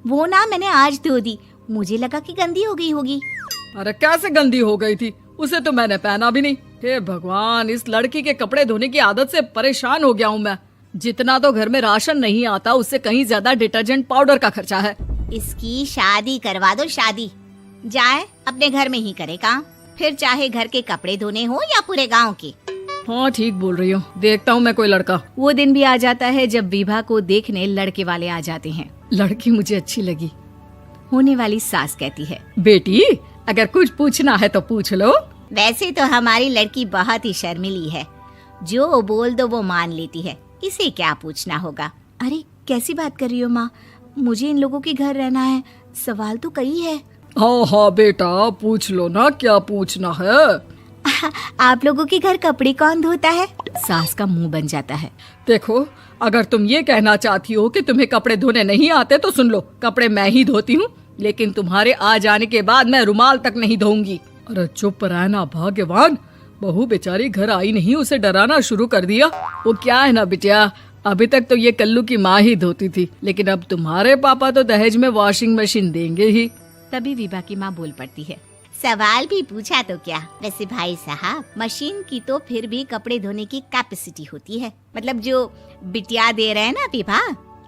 वो ना मैंने आज धो दी, मुझे लगा कि गंदी हो गई होगी। अरे कैसे गंदी हो गई थी, उसे तो मैंने पहना भी नहीं। हे भगवान, इस लड़की के कपड़े धोने की आदत से परेशान हो गया हूँ मैं। जितना तो घर में राशन नहीं आता, उससे कहीं ज्यादा डिटर्जेंट पाउडर का खर्चा है। इसकी शादी करवा दो, शादी। जाए अपने घर में ही करे काम, फिर चाहे घर के कपड़े धोने हो या पूरे गांव के। हाँ ठीक बोल रही हूँ, देखता हूँ मैं कोई लड़का। वो दिन भी आ जाता है जब विभा को देखने लड़के वाले आ जाते हैं। लड़की मुझे अच्छी लगी। होने वाली सास कहती है, बेटी अगर कुछ पूछना है तो पूछ लो। वैसे तो हमारी लड़की बहुत ही शर्मीली है, जो बोल दो वो मान लेती है, इसे क्या पूछना होगा। अरे कैसी बात कर रही हो माँ, मुझे इन लोगों के घर रहना है, सवाल तो कई है। हाँ हाँ बेटा, पूछ लो ना, क्या पूछना है। आप लोगों के घर कपड़े कौन धोता है? सास का मुंह बन जाता है। देखो, अगर तुम ये कहना चाहती हो कि तुम्हें कपड़े धोने नहीं आते तो सुन लो, कपड़े मैं ही धोती हूँ, लेकिन तुम्हारे आ जाने के बाद मैं रुमाल तक नहीं धोऊंगी। अरे चुप रहना भाग्यवान, बहू बेचारी घर आई नहीं, उसे डराना शुरू कर दिया। वो क्या है ना बिटिया, अभी तक तो ये कल्लू की माँ ही धोती थी, लेकिन अब तुम्हारे पापा तो दहेज में वॉशिंग मशीन देंगे ही। तभी विभा की माँ बोल पड़ती है, सवाल भी पूछा तो क्या। वैसे भाई साहब, मशीन की तो फिर भी कपड़े धोने की कैपेसिटी होती है। मतलब जो बिटिया दे रहे हैं ना विभा,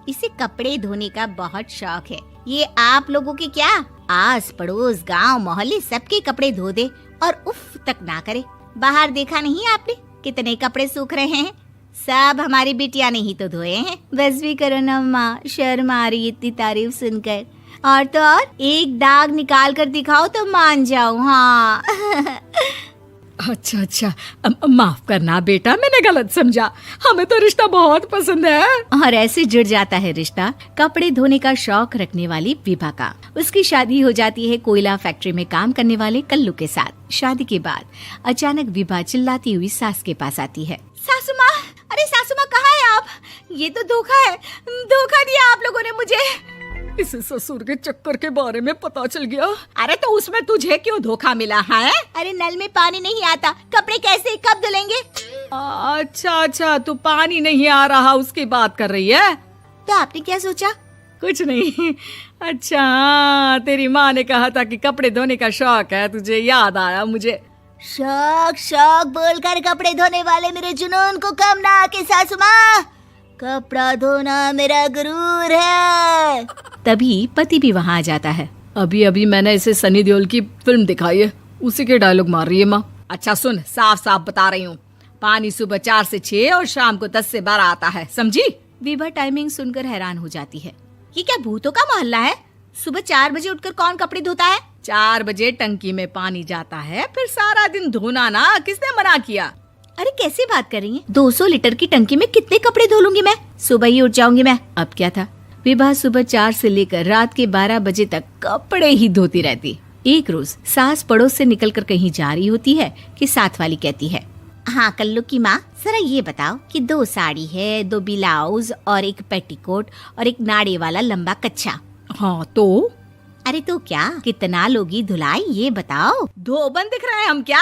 इसे कपड़े धोने का बहुत शौक है। ये आप लोगों के क्या, आस पड़ोस गांव मोहल्ले सबके कपड़े धो दे और उफ तक ना करे। बाहर देखा नहीं आपने कितने कपड़े सूख रहे हैं, सब हमारी बिटिया ने ही तो धोए हैं। बस भी करो ना माँ, शर्म आ रही इतनी तारीफ सुनकर। और तो और एक दाग निकाल कर दिखाओ तो मान जाओ। हाँ अच्छा अच्छा, माफ करना बेटा, मैंने गलत समझा, हमें तो रिश्ता बहुत पसंद है। और ऐसे जुड़ जाता है रिश्ता कपड़े धोने का शौक रखने वाली विभा का। उसकी शादी हो जाती है कोयला फैक्ट्री में काम करने वाले कल्लू के साथ। शादी के बाद अचानक विभा चिल्लाती हुई सास के पास आती है, सासू माँ, अरे सासू माँ कहाँ है आप? ये तो धोखा है, धोखा दिया आप लोगों ने मुझे। इसे ससुर के चक्कर के बारे में पता चल गया। अरे तो उसमें तुझे क्यों धोखा मिला है? अरे नल में पानी नहीं आता, कपड़े कैसे कब धुलेंगे? अच्छा अच्छा, तू पानी नहीं आ रहा उसकी बात कर रही है। तो आपने क्या सोचा? कुछ नहीं। अच्छा हाँ, तेरी माँ ने कहा था कि कपड़े धोने का शौक है तुझे, याद आया मुझे। शौक शौक बोलकर कपड़े धोने वाले मेरे जुनून को कम ना आके सासू माँ, कपड़ा धोना मेरा गुरूर है। तभी पति भी वहाँ आ जाता है। अभी अभी मैंने इसे सनी देओल की फिल्म दिखाई है, उसी के डायलॉग मार रही है माँ। अच्छा सुन, साफ साफ बता रही हूँ, पानी सुबह 4 से 6 और शाम को 10 से 12 आता है, समझी? विभा टाइमिंग सुनकर हैरान हो जाती है। ये क्या भूतों का मोहल्ला है? सुबह 4 बजे उठकर कौन कपड़े धोता है? 4 बजे टंकी में पानी जाता है, फिर सारा दिन धोना ना, किसने मना किया? अरे कैसी बात कर रही हैं? 200 लीटर की टंकी में कितने कपड़े धो लूंगी मैं, सुबह ही उठ जाऊंगी मैं। अब क्या था, विभा सुबह 4 से लेकर रात के 12 बजे तक कपड़े ही धोती रहती। एक रोज सास पड़ोस से निकलकर कहीं जा रही होती है कि साथ वाली कहती है, हाँ कल्लू की माँ, जरा ये बताओ कि 2 साड़ी है, 2 ब्लाउज और एक पेटीकोट और एक नाड़े वाला लंबा कच्छा। हाँ तो? अरे तो क्या, कितना लोगी धुलाई ये बताओ। धोबन दिख रहे हैं हम क्या?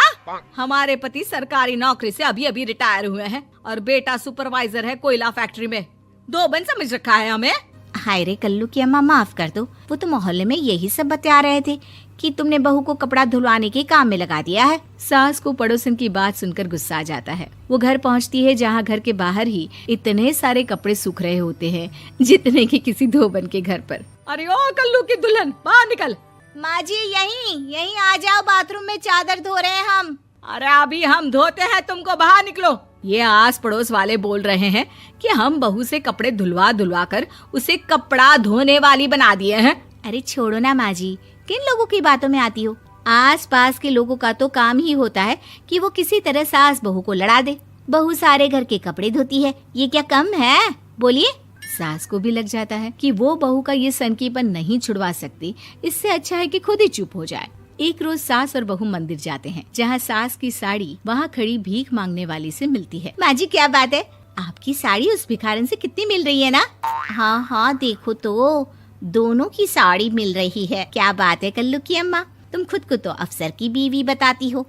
हमारे पति सरकारी नौकरी से अभी अभी रिटायर हुए हैं और बेटा सुपरवाइजर है कोयला फैक्ट्री में। धोबन समझ रखा है हमें? हाय रे कल्लू की अम्मा, माफ कर दो, वो तो मोहल्ले में यही सब बता रहे थे कि तुमने बहू को कपड़ा धुलवाने के काम में लगा दिया है। सास को पड़ोसन की बात सुनकर गुस्सा आ जाता है। वो घर पहुंचती है जहां घर के बाहर ही इतने सारे कपड़े सूख रहे होते हैं जितने कि किसी धोबन के घर पर। अरे ओ कल्लू की दुल्हन, बाहर निकल। माँ जी यहीं आ जाओ, बाथरूम में चादर धो रहे हैं हम। अरे अभी हम धोते हैं, तुमको बाहर निकलो। ये आस पड़ोस वाले बोल रहे हैं कि हम बहू से कपड़े धुलवा धुलवा कर उसे कपड़ा धोने वाली बना दिए हैं। अरे छोड़ो ना माँ जी, किन लोगों की बातों में आती हो? आस पास के लोगों का तो काम ही होता है कि वो किसी तरह सास बहू को लड़ा दे। बहू सारे घर के कपड़े धोती है, ये क्या कम है? बोलिए। सास को भी लग जाता है कि वो बहू का ये सनकीपन नहीं छुड़वा सकती, इससे अच्छा है कि खुद ही चुप हो जाए। एक रोज सास और बहू मंदिर जाते हैं, जहाँ सास की साड़ी वहाँ खड़ी भीख मांगने वाली से मिलती है। माँ जी क्या बात है, आपकी साड़ी उस भिखारन से कितनी मिल रही है ना? हाँ हाँ देखो तो, दोनों की साड़ी मिल रही है। क्या बात है कल्लू की अम्मा, तुम खुद को तो अफसर की बीवी बताती हो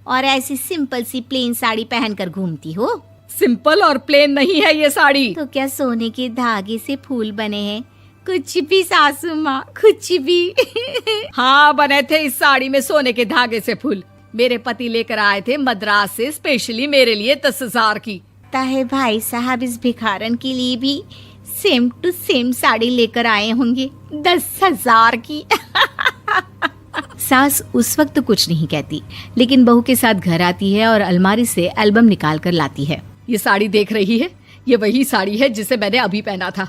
और ऐसी सिंपल सी प्लेन साड़ी पहनकर घूमती हो। सिंपल और प्लेन नहीं है ये साड़ी। तो क्या सोने के धागे से फूल बने हैं, कुछ भी सासू माँ, कुछ भी। हाँ, बने थे इस साड़ी में सोने के धागे से फूल। मेरे पति लेकर आए थे मद्रास से स्पेशली मेरे लिए 10,000 की। ताहे भाई साहब इस भिखारन के लिए भी सेम टू सेम साड़ी लेकर आए होंगे 10,000 की। सास उस वक्त तो कुछ नहीं कहती, लेकिन बहू के साथ घर आती है और अलमारी से एल्बम निकाल कर लाती है। ये साड़ी देख रही है, ये वही साड़ी है जिसे मैंने अभी पहना था।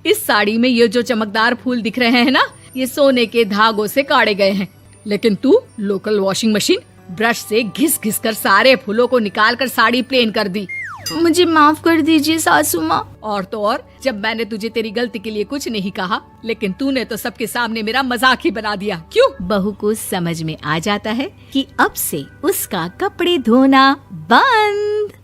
इस साड़ी में ये जो चमकदार फूल दिख रहे हैं ना, ये सोने के धागों से काढ़े गए हैं। लेकिन तू लोकल वॉशिंग मशीन ब्रश से घिस घिस कर सारे फूलों को निकाल कर साड़ी प्लेन कर दी। मुझे माफ कर दीजिए सासू माँ। और तो और, जब मैंने तुझे तेरी गलती के लिए कुछ नहीं कहा, लेकिन तूने तो सबके सामने मेरा मजाक ही बना दिया। क्यों? बहू को समझ में आ जाता है कि अब से उसका कपड़े धोना बंद।